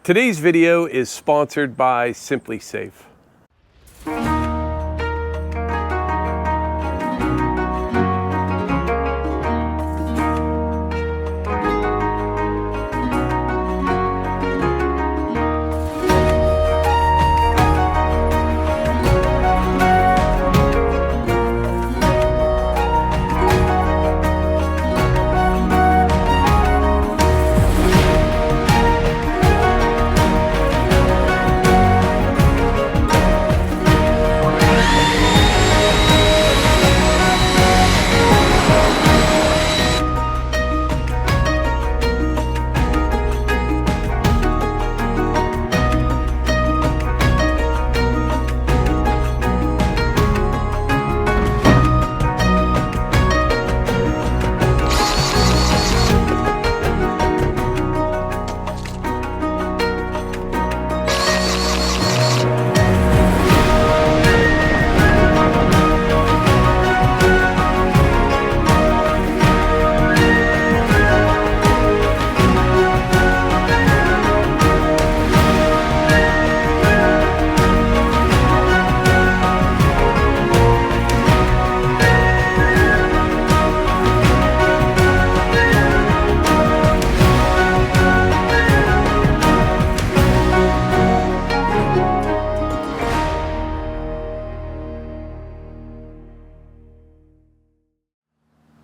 Today's video is sponsored by SimpliSafe.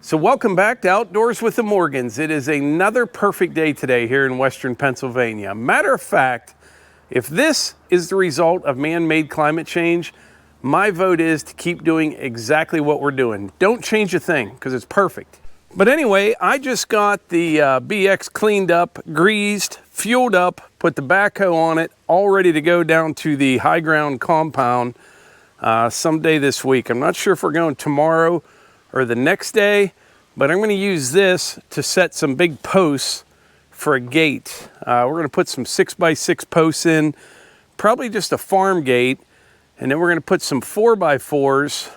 So welcome back to Outdoors with the Morgans. It is another perfect day today here in Western Pennsylvania. Matter of fact, if this is the result of man-made climate change, my vote is to keep doing exactly what we're doing. Don't change a thing because it's perfect. But anyway, I just got the BX cleaned up, greased, fueled up, put the backhoe on it, all ready to go down to the high ground compound someday this week. I'm not sure if we're going tomorrow or the next day, but I'm going to use this to set some big posts for a gate. We're going to put some 6x6 posts in, probably just a farm gate, and then we're going to put some 4x4s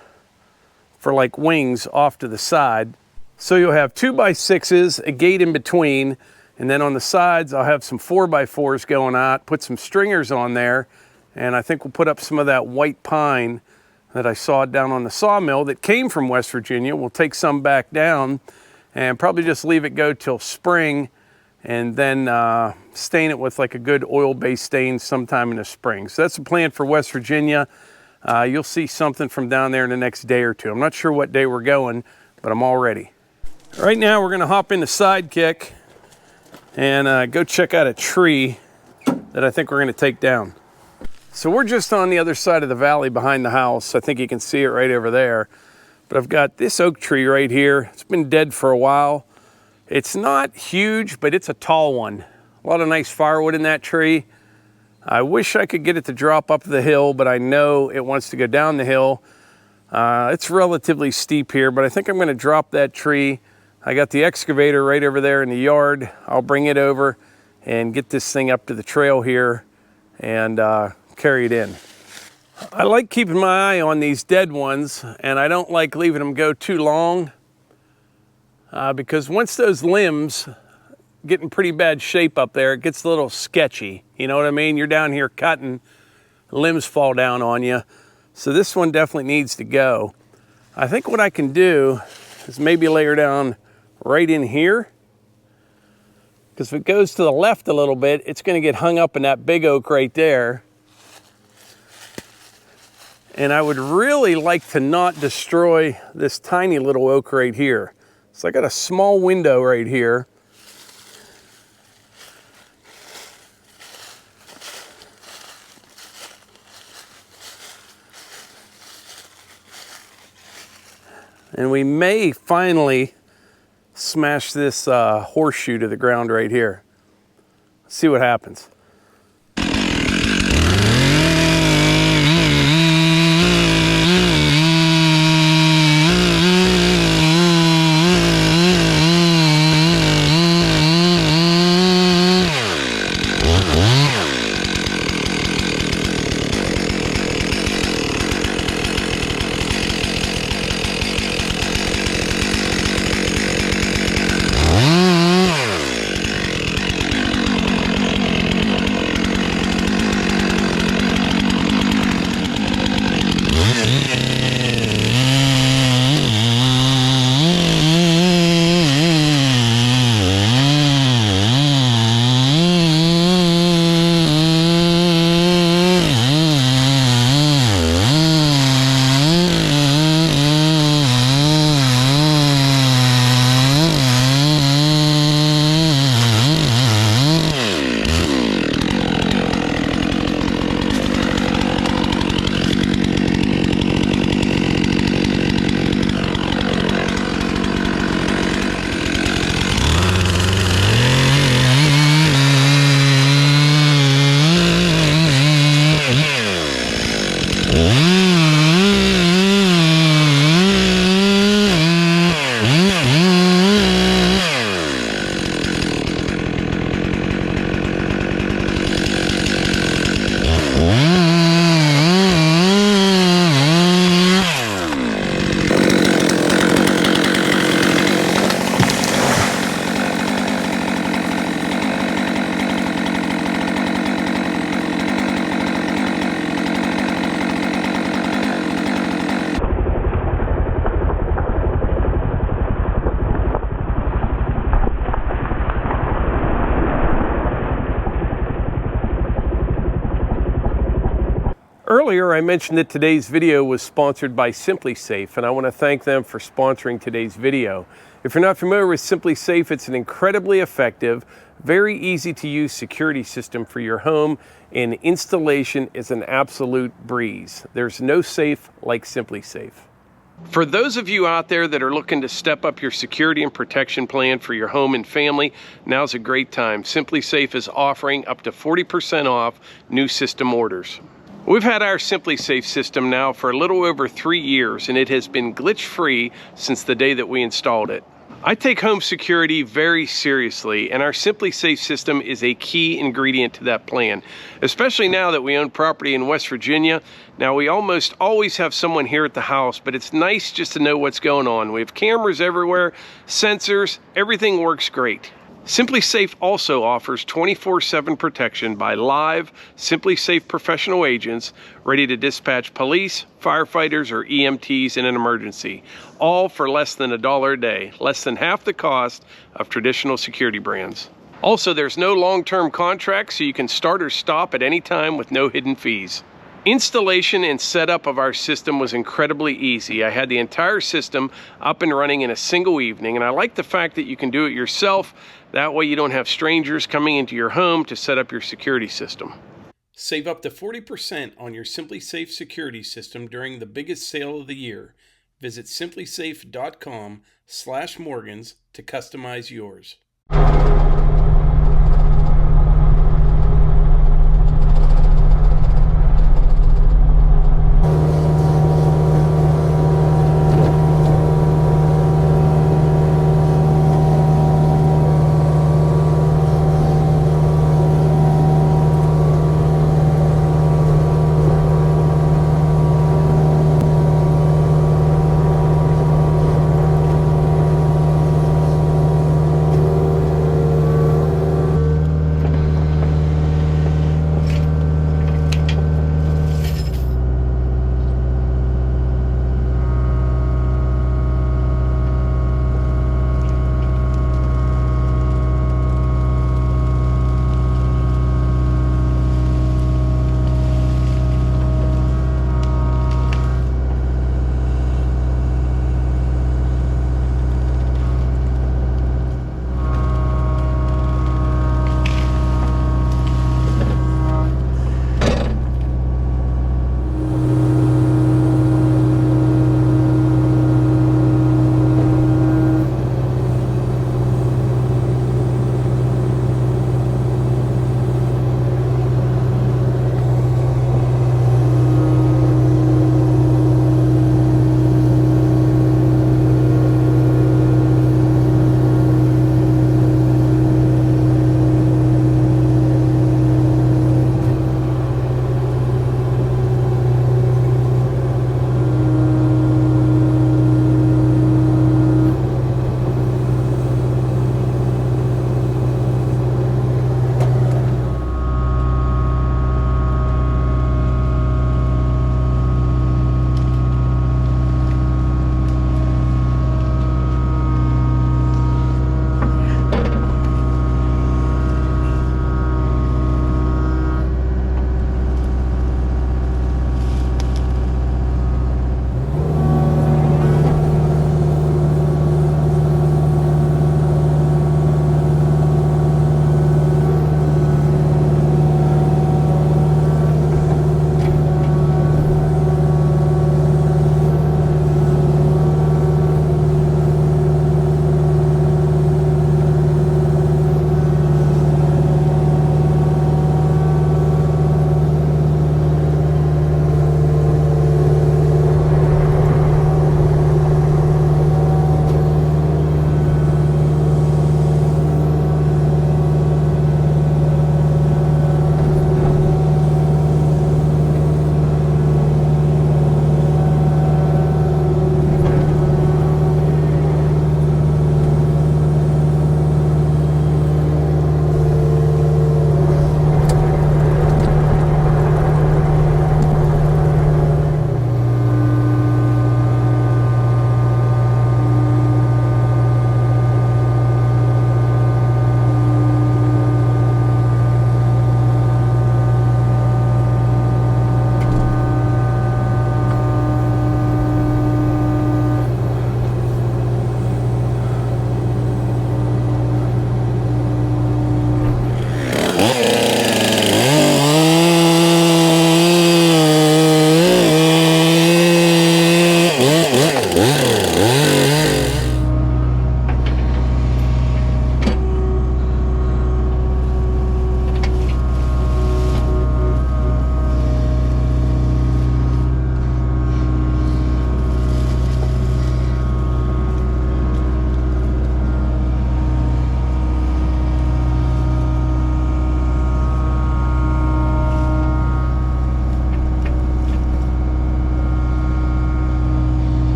for like wings off to the side. So you'll have 2x6s, a gate in between, and then on the sides I'll have some 4x4s going out, put some stringers on there, and I think we'll put up some of that white pine that I saw down on the sawmill that came from West Virginia. We'll take some back down and probably just leave it go till spring and then stain it with like a good oil-based stain sometime in the spring. So that's the plan for West Virginia. You'll see something from down there in the next day or two. I'm not sure what day we're going, but I'm all ready. Right now we're gonna hop into Sidekick and go check out a tree that I think we're gonna take down. So we're just on the other side of the valley behind the house. I think you can see it right over there. But I've got this oak tree right here. It's been dead for a while. It's not huge, but it's a tall one. A lot of nice firewood in that tree. I wish I could get it to drop up the hill, but I know it wants to go down the hill. It's relatively steep here, but I think I'm going to drop that tree. I got the excavator right over there in the yard. I'll bring it over and get this thing up to the trail here and carry it in. I like keeping my eye on these dead ones, and I don't like leaving them go too long because once those limbs get in pretty bad shape up there, it gets a little sketchy. You know what I mean? You're down here cutting, limbs fall down on you. So this one definitely needs to go. I think what I can do is maybe lay her down right in here, because if it goes to the left a little bit, it's going to get hung up in that big oak right there. And I would really like to not destroy this tiny little oak right here. So I got a small window right here. And we may finally smash this horseshoe to the ground right here. Let's see what happens. Earlier, I mentioned that today's video was sponsored by SimpliSafe, and I want to thank them for sponsoring today's video. If you're not familiar with SimpliSafe, it's an incredibly effective, very easy to use security system for your home, and installation is an absolute breeze. There's no safe like SimpliSafe. For those of you out there that are looking to step up your security and protection plan for your home and family, now's a great time. SimpliSafe is offering up to 40% off new system orders. We've had our SimpliSafe system now for a little over 3 years, and it has been glitch-free since the day that we installed it. I take home security very seriously, and our SimpliSafe system is a key ingredient to that plan, especially now that we own property in West Virginia. Now, we almost always have someone here at the house, but it's nice just to know what's going on. We have cameras everywhere, sensors, everything works great. SimpliSafe also offers 24/7 protection by live SimpliSafe professional agents ready to dispatch police, firefighters, or EMTs in an emergency, all for less than $1 a day, less than half the cost of traditional security brands. Also, there's no long-term contract, so you can start or stop at any time with no hidden fees. Installation and setup of our system was incredibly easy. I had the entire system up and running in a single evening, and I like the fact that you can do it yourself. That way you don't have strangers coming into your home to set up your security system. Save up to 40% on your SimpliSafe security system during the biggest sale of the year. Visit simplisafe.com/Morgans to customize yours.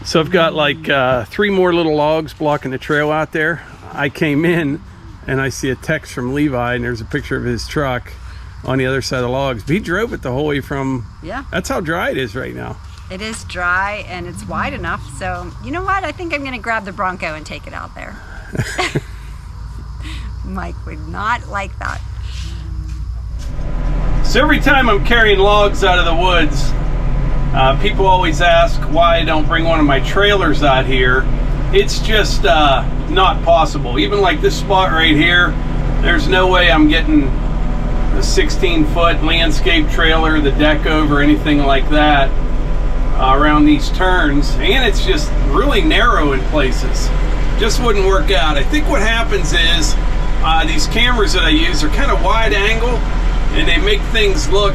So I've got like 3 more little logs blocking the trail out there. I came in and I see a text from Levi, and there's a picture of his truck on the other side of the logs. But he drove it the whole way from, yeah. That's how dry it is right now. It is dry and it's wide enough. So you know what? I think I'm gonna grab the Bronco and take it out there. Mike would not like that. So every time I'm carrying logs out of the woods, people always ask why I don't bring one of my trailers out here. It's just not possible. Even like this spot right here, there's no way I'm getting a 16-foot landscape trailer, the deck over, anything like that around these turns. And it's just really narrow in places. Just wouldn't work out. I think what happens is these cameras that I use are kind of wide angle, and they make things look,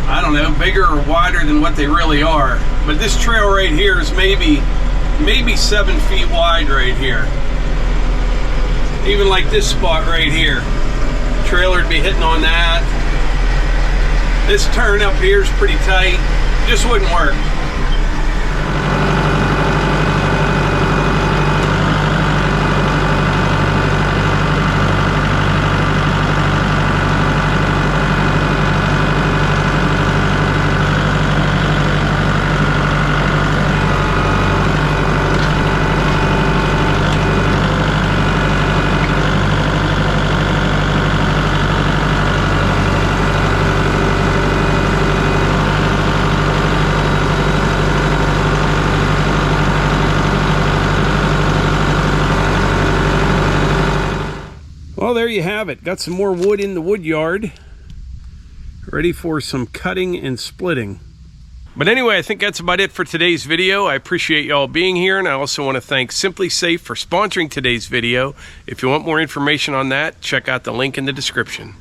I don't know, bigger or wider than what they really are. But this trail right here is maybe 7 feet wide right here. Even like this spot right here, trailer would be hitting on that. This turn up here is pretty tight. Just wouldn't work. Well, there you have it. Got some more wood in the wood yard, ready for some cutting and splitting. But anyway, I think that's about it for today's video. I appreciate y'all being here, and I also want to thank SimpliSafe for sponsoring today's video. If you want more information on that, check out the link in the description.